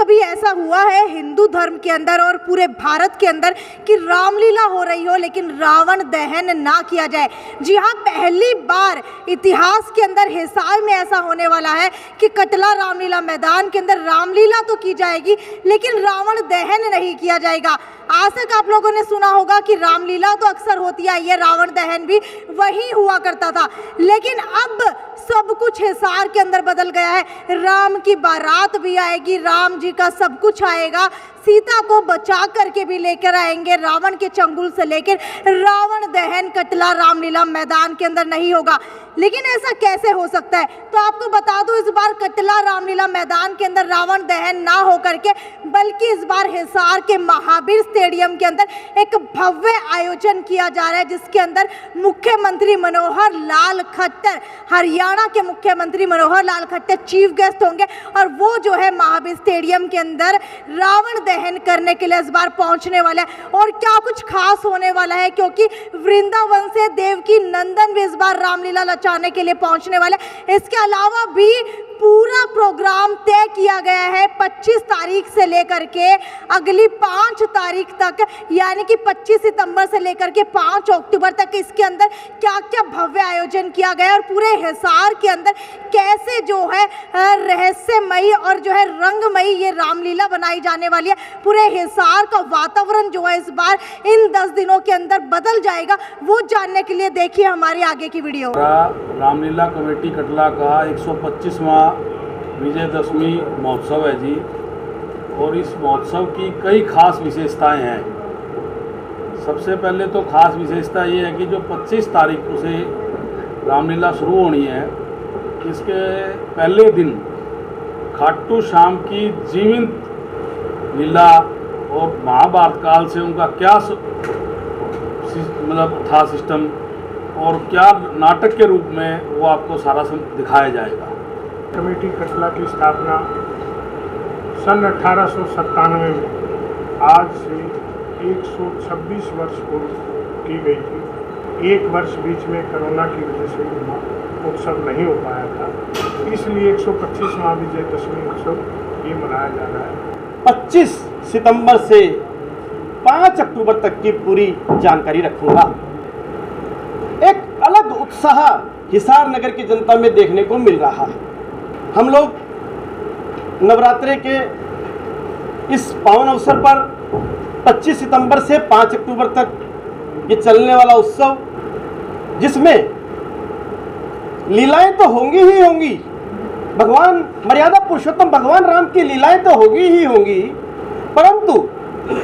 कभी ऐसा हुआ है हिंदू धर्म के अंदर और पूरे भारत के अंदर कि रामलीला हो रही हो लेकिन रावण दहन ना किया जाए। जी हाँ, पहली बार इतिहास के अंदर हिसार में ऐसा होने वाला है कि कटला रामलीला मैदान के अंदर रामलीला तो की जाएगी लेकिन रावण दहन नहीं किया जाएगा। आज तक आप लोगों ने सुना होगा कि रामलीला तो अक्सर होती है, ये रावण दहन भी वही हुआ करता था, लेकिन अब सब कुछ हिसार के अंदर बदल गया है। राम की बारात भी आएगी, राम जी का सब कुछ आएगा, सीता को बचा करके भी लेकर आएंगे, रावण के चंगुल से लेकर रावण दहन कटला रामलीला मैदान के अंदर नहीं होगा। लेकिन ऐसा कैसे हो सकता है? तो आपको बता दूं, इस बार कटला रामलीला मैदान के अंदर रावण दहन ना हो करके बल्कि इस बार हिसार के महावीर स्टेडियम के अंदर एक भव्य आयोजन किया जा रहा है, जिसके अंदर मुख्यमंत्री मनोहर लाल खट्टर, हरियाणा के मुख्यमंत्री मनोहर लाल खट्टर चीफ गेस्ट होंगे और वो जो है महावीर स्टेडियम के अंदर रावण दहन करने के लिए इस बार पहुंचने वाला है। और क्या कुछ खास होने वाला है, क्योंकि वृंदावन से देवकी नंदन भी इस बार रामलीला लचाने के लिए पहुंचने वाले। इसके अलावा भी पूरा प्रोग्राम तय किया गया है 25 तारीख से लेकर के अगली 5 तारीख तक, यानी कि 25 सितंबर से लेकर के 5 अक्टूबर तक इसके अंदर क्या क्या भव्य आयोजन किया गया है और पूरे हिसार के अंदर कैसे जो है रहस्यमयी और जो है रंगमयी ये रामलीला बनाई जाने वाली है। पूरे हिसार का वातावरण जो है इस बार इन 10 दिनों के अंदर बदल जाएगा, वो जानने के लिए देखिए हमारी आगे की वीडियो। रामलीला कमेटी कटला का 125वां विजयदशमी महोत्सव है जी, और इस महोत्सव की कई खास विशेषताएं हैं। सबसे पहले तो खास विशेषता ये है कि जो 25 तारीख को से रामलीला शुरू होनी है, इसके पहले दिन खाटू श्याम की जीवंत लीला और महाभारत काल से उनका क्या मतलब था सिस्टम और क्या नाटक के रूप में वो आपको सारा दिखाया जाएगा। कमेटी कटला की स्थापना सन 1897 में आज से 126 वर्ष पूर्व की गई थी। एक वर्ष बीच में कोरोना की वजह से उत्सव नहीं हो पाया था, इसलिए 125वां विजयदशमी उत्सव ये मनाया जा रहा है। 25 सितंबर से 5 अक्टूबर तक की पूरी जानकारी रखूंगा। एक अलग उत्साह हिसार नगर की जनता में देखने को मिल रहा है। हम लोग नवरात्रे के इस पावन अवसर पर 25 सितंबर से 5 अक्टूबर तक ये चलने वाला उत्सव, जिसमें लीलाएं तो होंगी ही होंगी, भगवान मर्यादा पुरुषोत्तम भगवान राम की लीलाएं तो होगी ही होंगी, परंतु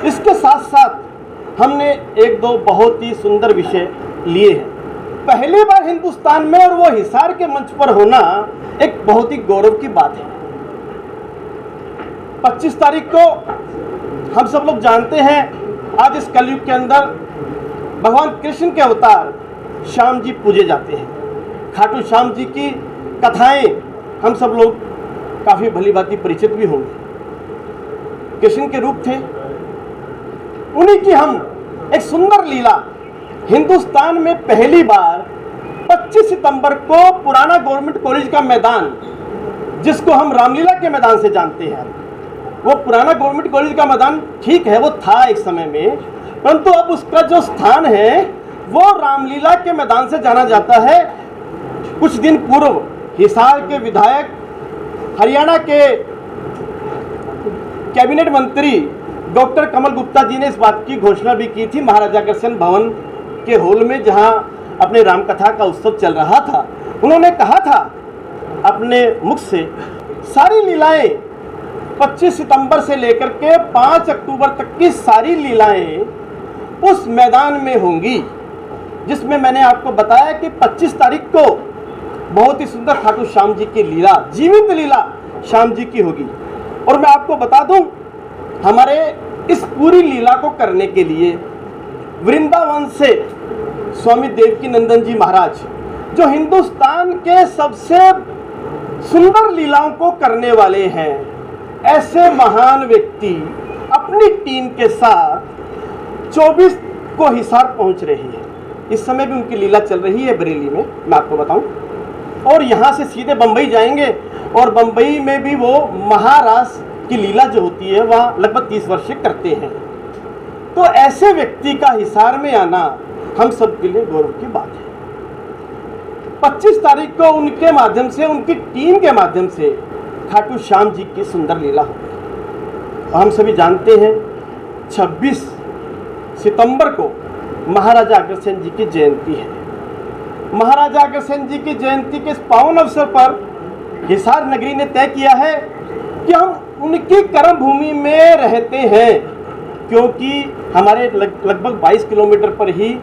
इसके साथ साथ हमने एक दो बहुत ही सुंदर विषय लिए हैं। पहली बार हिंदुस्तान में और वो हिसार के मंच पर होना एक बहुत ही गौरव की बात है। 25 तारीख को हम सब लोग जानते हैं, आज इस कलयुग के अंदर भगवान कृष्ण के अवतार श्याम जी पूजे जाते हैं। खाटू श्याम जी की कथाएं हम सब लोग काफ़ी भली भांति परिचित भी होंगे। कृष्ण के रूप थे, उन्हीं की हम एक सुंदर लीला हिंदुस्तान में पहली बार 25 सितंबर को पुराना गवर्नमेंट कॉलेज का मैदान, जिसको हम रामलीला के मैदान से जानते हैं, वो पुराना गवर्नमेंट कॉलेज का मैदान ठीक है, वो था एक समय में, परंतु अब उसका जो स्थान है वो रामलीला के मैदान से जाना जाता है। कुछ दिन पूर्व हिसार के विधायक, हरियाणा के कैबिनेट मंत्री डॉक्टर कमल गुप्ता जी ने इस बात की घोषणा भी की थी महाराजा अग्रसेन भवन के हॉल में, जहां अपने रामकथा का उत्सव चल रहा था। उन्होंने कहा था अपने मुख से, सारी लीलाएं 25 सितंबर से लेकर के 5 अक्टूबर तक की सारी लीलाएं उस मैदान में होंगी, जिसमें मैंने आपको बताया कि 25 तारीख को बहुत ही सुंदर खाटू श्याम जी की लीला, जीवित लीला श्याम जी की होगी। और मैं आपको बता दूं, हमारे इस पूरी लीला को करने के लिए वृंदावन से स्वामी देवकी नंदन जी महाराज, जो हिंदुस्तान के सबसे सुंदर लीलाओं को करने वाले हैं, ऐसे महान व्यक्ति अपनी टीम के साथ 24 को हिसार पहुंच रहे हैं। इस समय भी उनकी लीला चल रही है बरेली में, मैं आपको बताऊं, और यहाँ से सीधे बम्बई जाएंगे और बम्बई में भी वो महारास की लीला जो होती है वह लगभग 30 वर्ष से करते हैं। तो ऐसे व्यक्ति का हिसार में आना हम सब के लिए गौरव की बात है। 25 तारीख को उनके माध्यम से, उनकी टीम के माध्यम से खाटू श्याम जी की सुंदर लीला होगी। हम सभी जानते हैं 26 सितंबर को महाराजा अग्रसेन जी की जयंती है। महाराजा अग्रसेन जी की जयंती के इस पावन अवसर पर हिसार नगरी ने तय किया है कि हम उनकी कर्म भूमि में रहते हैं, क्योंकि हमारे लगभग 22 किलोमीटर पर ही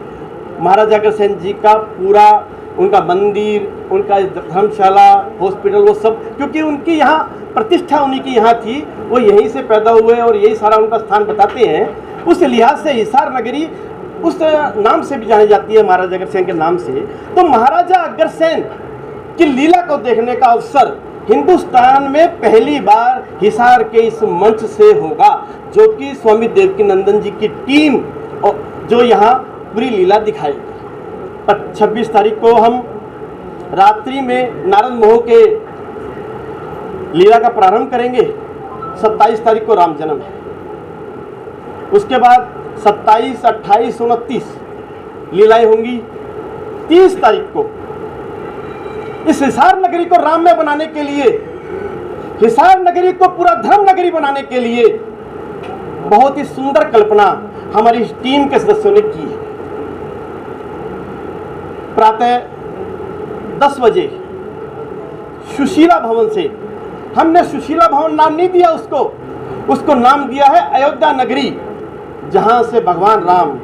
महाराजा अग्रसेन जी का पूरा उनका मंदिर, उनका धर्मशाला, हॉस्पिटल, वो सब, क्योंकि उनकी यहाँ प्रतिष्ठा उन्हीं की यहाँ थी, वो यहीं से पैदा हुए और यही सारा उनका स्थान बताते हैं। उस लिहाज से हिसार नगरी उस नाम से भी जानी जाती है, महाराजा अग्रसेन के नाम से। तो महाराजा अग्रसेन की लीला को देखने का अवसर हिंदुस्तान में पहली बार हिसार के इस मंच से होगा, जो कि स्वामी देवकीनंदन जी की टीम जो यहाँ पूरी लीला दिखाएगी। 26 तारीख को हम रात्रि में नारद मोह के लीला का प्रारंभ करेंगे। 27 तारीख को राम जन्म है। उसके बाद 27, 28, 29 लीलाएं होंगी। 30 तारीख को इस हिसार नगरी को राममय बनाने के लिए, हिसार नगरी को पूरा धर्म नगरी बनाने के लिए बहुत ही सुंदर कल्पना हमारी इस टीम के सदस्यों ने की है। प्रातः 10 बजे सुशीला भवन से, हमने सुशीला भवन नाम नहीं दिया उसको नाम दिया है अयोध्या नगरी, जहां से भगवान राम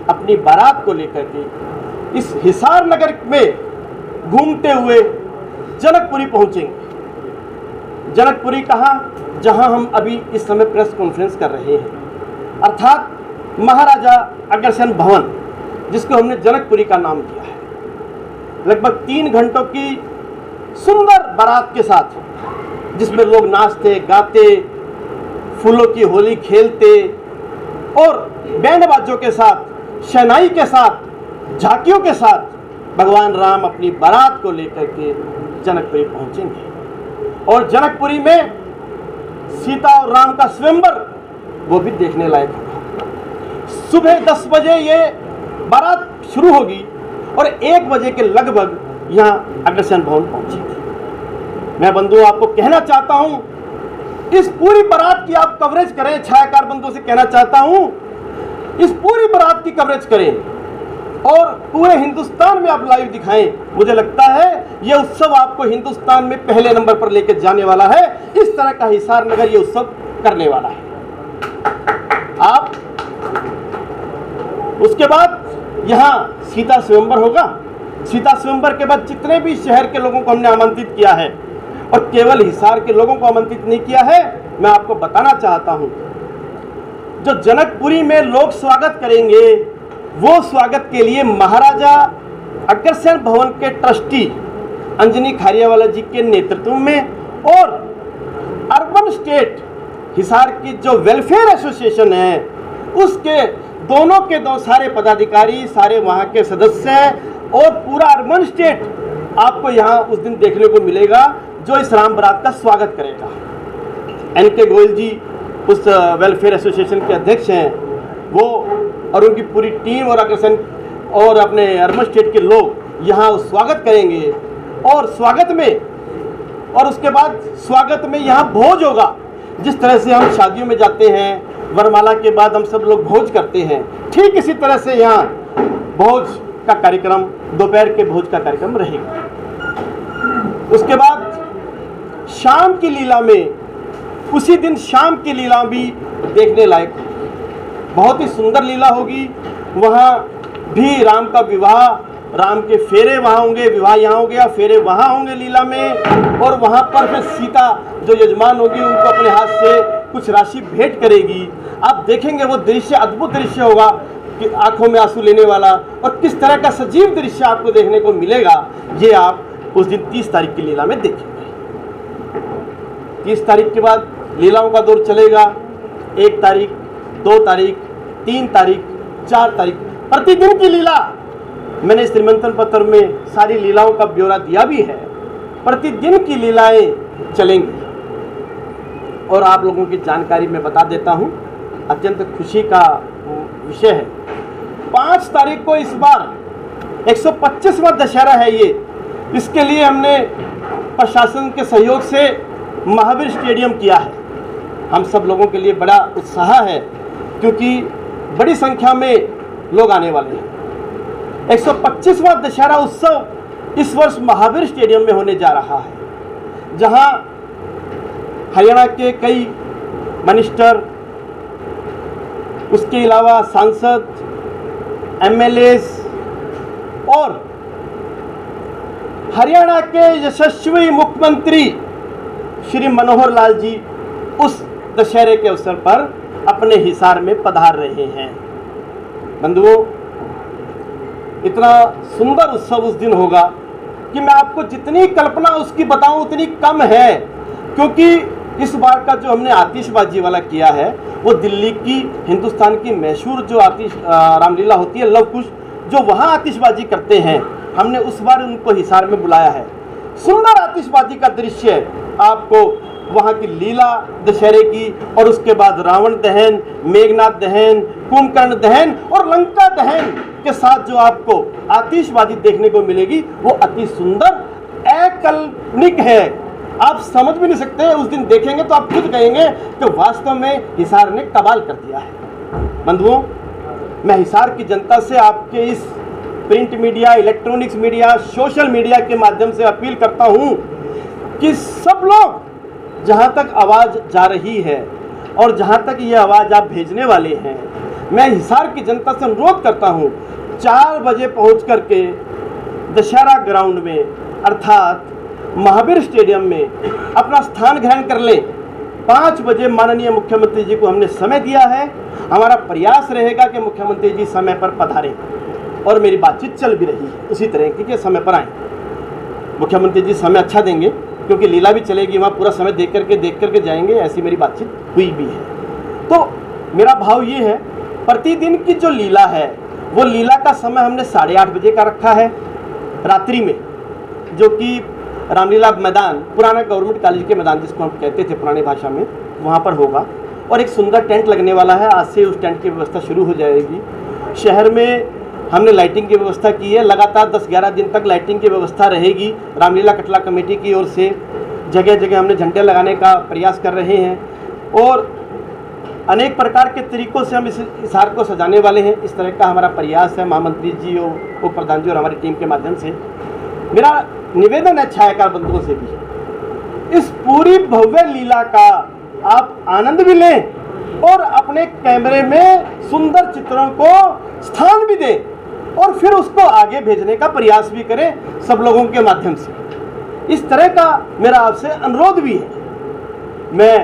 अपनी बारात को लेकर के इस हिसार नगर में घूमते हुए जनकपुरी पहुंचेंगे। जनकपुरी कहाँ? जहां हम अभी इस समय प्रेस कॉन्फ्रेंस कर रहे हैं, अर्थात महाराजा अग्रसेन भवन, जिसको हमने जनकपुरी का नाम दिया है। लगभग 3 घंटों की सुंदर बारात के साथ, जिसमें लोग नाचते गाते, फूलों की होली खेलते और बैंड बाजों के साथ, शहनाई के साथ, झांकियों के साथ भगवान राम अपनी बारात को लेकर के जनकपुरी पहुंचेंगे। और जनकपुरी में सीता और राम का स्वयंवर वो भी देखने लायक होगा। सुबह 10 बजे ये बारात शुरू होगी और 1 बजे के लगभग यहाँ अग्रसेन भवन पहुंचेगी। मैं बंधुओं आपको कहना चाहता हूं, इस पूरी बारात की आप कवरेज करें। छायाकार बंधुओं से कहना चाहता हूं, इस पूरी बारात की कवरेज करें और पूरे हिंदुस्तान में आप लाइव दिखाएं। मुझे लगता है यह उत्सव आपको हिंदुस्तान में पहले नंबर पर लेकर जाने वाला है। इस तरह का हिसार नगर ये उत्सव करने वाला है। आप उसके बाद यहाँ सीता स्वयंवर होगा। सीता स्वयंवर के बाद जितने भी शहर के लोगों को हमने आमंत्रित किया है, और केवल हिसार के लोगों को आमंत्रित नहीं किया है, मैं आपको बताना चाहता हूं, जो जनकपुरी में लोग स्वागत करेंगे, वो स्वागत के लिए महाराजा अग्रसेन भवन के ट्रस्टी अंजनी खारियावाला जी के नेतृत्व में और अर्बन स्टेट हिसार की जो वेलफेयर एसोसिएशन है, उसके दोनों के सारे पदाधिकारी, सारे वहाँ के सदस्य और पूरा अर्बन स्टेट आपको यहाँ उस दिन देखने को मिलेगा, जो इस राम बारात का स्वागत करेगा। NK गोयल जी उस वेलफेयर एसोसिएशन के अध्यक्ष हैं, वो और उनकी पूरी टीम और अग्रसेन और अपने अर्बन स्टेट के लोग यहाँ स्वागत करेंगे। और स्वागत में, और उसके बाद स्वागत में यहाँ भोज होगा। जिस तरह से हम शादियों में जाते हैं, वरमाला के बाद हम सब लोग भोज करते हैं, ठीक इसी तरह से यहाँ भोज का कार्यक्रम, दोपहर के भोज का कार्यक्रम रहेगा। उसके बाद शाम की लीला में, उसी दिन शाम की लीला भी देखने लायक, बहुत ही सुंदर लीला होगी। वहाँ भी राम का विवाह, राम के फेरे वहाँ होंगे, विवाह यहाँ हो गया, फेरे वहाँ होंगे लीला में। और वहाँ पर फिर सीता जो यजमान होगी, उनको अपने हाथ से कुछ राशि भेंट करेगी। आप देखेंगे वो दृश्य अद्भुत दृश्य होगा, कि आंखों में आंसू लेने वाला, और किस तरह का सजीव दृश्य आपको देखने को मिलेगा, ये आप उस दिन 30 तारीख की लीला में देखेंगे। 30 तारीख के बाद लीलाओं का दौर चलेगा। 1 तारीख, 2 तारीख, 3 तारीख, 4 तारीख, प्रतिदिन की लीला। मैंने इस निमंत्रण पत्र में सारी लीलाओं का ब्यौरा दिया भी है। प्रतिदिन की लीलाएं चलेंगी। और आप लोगों की जानकारी में बता देता हूं, अत्यंत खुशी का विषय है। 5 तारीख को इस बार 125वां दशहरा है ये। इसके लिए हमने प्रशासन के सहयोग से महावीर स्टेडियम किया है। हम सब लोगों के लिए बड़ा उत्साह है क्योंकि बड़ी संख्या में लोग आने वाले हैं। 125वां दशहरा उत्सव इस वर्ष महावीर स्टेडियम में होने जा रहा है, जहां हरियाणा के कई मिनिस्टर, उसके अलावा सांसद, एमएलएस और हरियाणा के यशस्वी मुख्यमंत्री श्री मनोहर लाल जी उस दशहरे के अवसर पर अपने हिसार में पधार रहे हैं। बंधुओं, इतना सुंदर उत्सव उस दिन होगा कि मैं आपको जितनी कल्पना उसकी बताऊं उतनी कम है, क्योंकि इस बार का जो हमने आतिशबाजी वाला किया है वो दिल्ली की, हिंदुस्तान की मशहूर जो रामलीला होती है, लव कुश, जो वहाँ आतिशबाजी करते हैं, हमने उस बार उनको हिसार में बुलाया है। सुंदर आतिशबाजी का दृश्य आपको वहाँ की लीला दशहरे की, और उसके बाद रावण दहन, मेघनाथ दहन, कुंभकर्ण दहन और लंका दहन के साथ जो आपको आतिशबाजी देखने को मिलेगी वो अति सुंदर, अकल्पनिक है। आप समझ भी नहीं सकते, उस दिन देखेंगे तो आप खुद कहेंगे कि वास्तव में हिसार ने कमाल कर दिया है। बंधुओं, मैं हिसार की जनता से आपके इस print media, electronics media, social media के माध्यम से अपील करता हूं कि सब लोग जहां तक आवाज़ जा रही है और जहां तक ये आवाज़ आप भेजने वाले हैं, मैं हिसार की जनता से अनुरोध करता हूं 4 बजे पहुंच करके दशहरा ग्राउंड में अर्थात महावीर स्टेडियम में अपना स्थान ग्रहण कर लें। 5 बजे माननीय मुख्यमंत्री जी को हमने समय दिया है। हमारा प्रयास रहेगा कि मुख्यमंत्री जी समय पर पधारें, और मेरी बातचीत चल भी रही है उसी तरह की कि समय पर आएँ। मुख्यमंत्री जी समय अच्छा देंगे क्योंकि लीला भी चलेगी, वहाँ पूरा समय देख करके जाएंगे, ऐसी मेरी बातचीत हुई भी है। तो मेरा भाव ये है, प्रतिदिन की जो लीला है वो लीला का समय हमने 8:30 बजे का रखा है रात्रि में, जो कि रामलीला मैदान, पुराना गवर्नमेंट कॉलेज के मैदान जिसको हम कहते थे पुरानी भाषा में, वहाँ पर होगा। और एक सुंदर टेंट लगने वाला है, आज से उस टेंट की व्यवस्था शुरू हो जाएगी। शहर में हमने लाइटिंग की व्यवस्था की है, लगातार 10-11 दिन तक लाइटिंग की व्यवस्था रहेगी। रामलीला कटला कमेटी की ओर से जगह जगह हमने झंडे लगाने का प्रयास कर रहे हैं, और अनेक प्रकार के तरीक़ों से हम इस हिसार को सजाने वाले हैं। इस तरह का हमारा प्रयास है, महामंत्री जी और उप प्रधान जी और हमारी टीम के माध्यम से। मेरा निवेदन है छायाकार बंधुओं से भी, इस पूरी भव्य लीला का आप आनंद भी लें और अपने कैमरे में सुंदर चित्रों को स्थान भी दें, और फिर उसको आगे भेजने का प्रयास भी करें सब लोगों के माध्यम से। इस तरह का मेरा आपसे अनुरोध भी है। मैं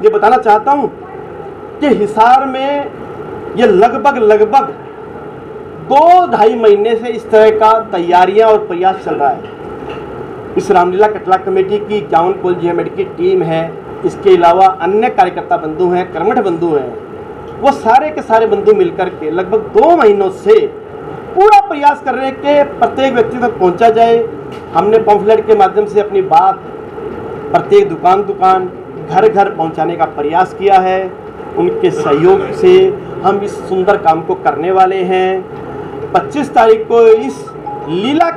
ये बताना चाहता हूँ कि हिसार में ये लगभग 2-2.5 महीने से इस तरह का तैयारियां और प्रयास चल रहा है। इस रामलीला कटला कमेटी की 51 कॉलेज की टीम है, इसके अलावा अन्य कार्यकर्ता बंधु हैं, कर्मठ बंधु हैं, वो सारे के सारे बंधु मिलकर के लगभग 2 महीनों से पूरा प्रयास कर रहे हैं कि प्रत्येक व्यक्ति तक पहुंचा जाए। हमने पम्फलेट के माध्यम से अपनी बात प्रत्येक दुकान घर घर पहुंचाने का प्रयास किया है। उनके सहयोग से हम इस सुंदर काम को करने वाले हैं। 25 तारीख को इस लीला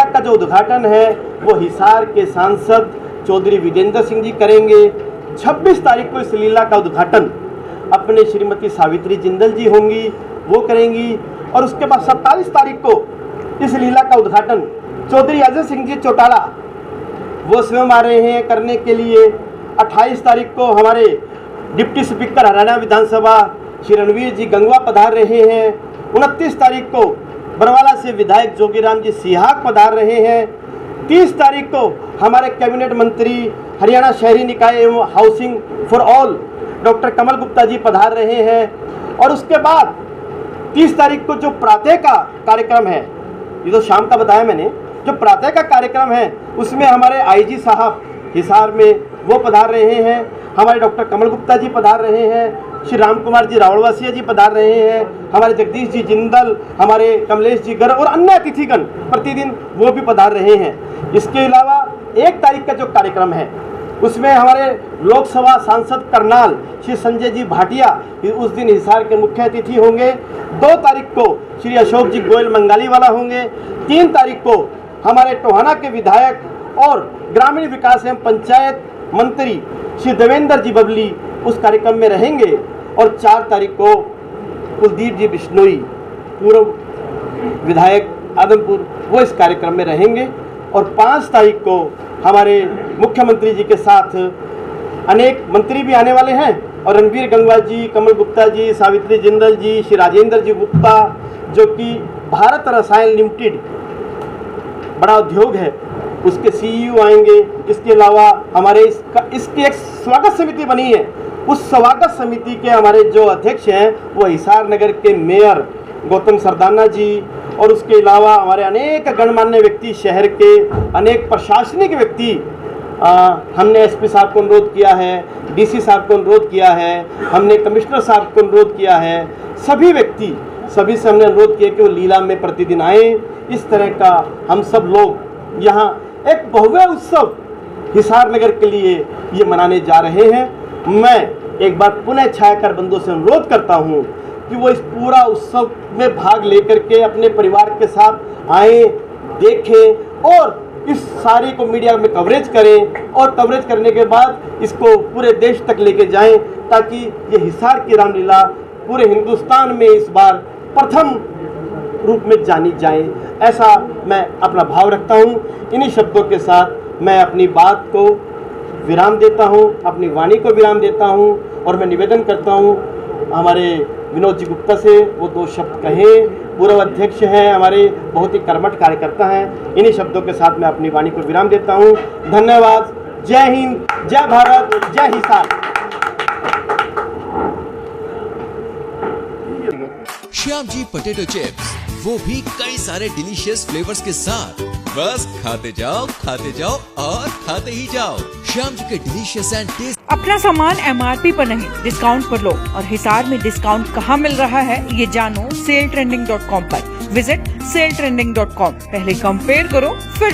का जो उद्घाटन है वो हिसार के सांसद चौधरी विजेंद्र सिंह जी करेंगे। 26 तारीख को इस लीला का उद्घाटन अपने श्रीमती सावित्री जिंदल जी होंगी, वो करेंगी। और उसके बाद 27 तारीख को इस लीला का उद्घाटन चौधरी अजय सिंह जी चौटाला वो स्वयं आ रहे हैं करने के लिए। 28 तारीख को हमारे डिप्टी स्पीकर हरियाणा विधानसभा श्री रणवीर जी गंगवा पधार रहे हैं। 29 तारीख को बरवाला से विधायक जोगीराम जी सिहाग पधार रहे हैं। 30 तारीख को हमारे कैबिनेट मंत्री हरियाणा शहरी निकाय एवं हाउसिंग फॉर ऑल डॉक्टर कमल गुप्ता जी पधार रहे हैं। और उसके बाद 30 तारीख को जो प्रातः का कार्यक्रम है, ये तो शाम का बताया मैंने, जो प्रातः का कार्यक्रम है उसमें हमारे आईजी साहब हिसार में वो पधार रहे हैं, हमारे डॉक्टर कमल गुप्ता जी पधार रहे हैं, श्री राम कुमार जी रावणवासिया जी पधार रहे हैं, हमारे जगदीश जी जिंदल, हमारे कमलेश जी गर्ग और अन्य अतिथिगण प्रतिदिन वो भी पधार रहे हैं। इसके अलावा 1 तारीख का जो कार्यक्रम है उसमें हमारे लोकसभा सांसद करनाल श्री संजय जी भाटिया उस दिन हिसार के मुख्य अतिथि होंगे। 2 तारीख को श्री अशोक जी गोयल मंगाली वाला होंगे। 3 तारीख को हमारे टोहाना के विधायक और ग्रामीण विकास एवं पंचायत मंत्री श्री देवेंद्र जी बबली उस कार्यक्रम में रहेंगे। और 4 तारीख को कुलदीप जी बिश्नोई पूर्व विधायक आदमपुर वो इस कार्यक्रम में रहेंगे। और 5 तारीख को हमारे मुख्यमंत्री जी के साथ अनेक मंत्री भी आने वाले हैं और रणबीर गंगवार जी, कमल गुप्ता जी, सावित्री जिंदल जी, श्री राजेंद्र जी गुप्ता जो कि भारत रसायन लिमिटेड बड़ा उद्योग है उसके सीईओ आएंगे। इसके अलावा हमारे इसकी एक स्वागत समिति बनी है। उस स्वागत समिति के हमारे जो अध्यक्ष हैं वो हिसार नगर के मेयर गौतम सरदाना जी और उसके अलावा हमारे अनेक गणमान्य व्यक्ति, शहर के अनेक प्रशासनिक व्यक्ति, हमने एसपी साहब को अनुरोध किया है, डीसी साहब को अनुरोध किया है, हमने कमिश्नर साहब को अनुरोध किया है। सभी व्यक्ति सभी से हमने अनुरोध किया कि वो लीला में प्रतिदिन आए। इस तरह का हम सब लोग यहाँ एक भव्य उत्सव हिसार नगर के लिए ये मनाने जा रहे हैं। मैं एक बार पुनः छायाकार बंधुओं से अनुरोध करता हूँ कि वो इस पूरा उत्सव में भाग लेकर के अपने परिवार के साथ आए, देखें और इस सारी को मीडिया में कवरेज करें और कवरेज करने के बाद इसको पूरे देश तक लेके जाएं ताकि ये हिसार की रामलीला पूरे हिंदुस्तान में इस बार प्रथम रूप में जानी जाए। ऐसा मैं अपना भाव रखता हूँ। इन्हीं शब्दों के साथ मैं अपनी बात को विराम देता हूँ, अपनी वाणी को विराम देता हूँ और मैं निवेदन करता हूँ हमारे विनोद जी गुप्ता से वो 2 शब्द कहें। पूर्व अध्यक्ष हैं, हमारे बहुत ही कर्मठ कार्यकर्ता हैं। इन्हीं शब्दों के साथ मैं अपनी वाणी को विराम देता हूँ। धन्यवाद। जय हिंद, जय भारत, जय हिसार। श्याम जी पोटैटो चिप्स, वो भी कई सारे डिलीशियस फ्लेवर्स के साथ। बस खाते जाओ और खाते ही जाओ। श्याम जी के डिलीशियस एंड टेस्ट। अपना सामान MRP पर नहीं डिस्काउंट पर लो। और हिसार में डिस्काउंट कहाँ मिल रहा है ये जानो saletrending.com पर। Visit saletrending.com। पहले कंपेयर करो फिर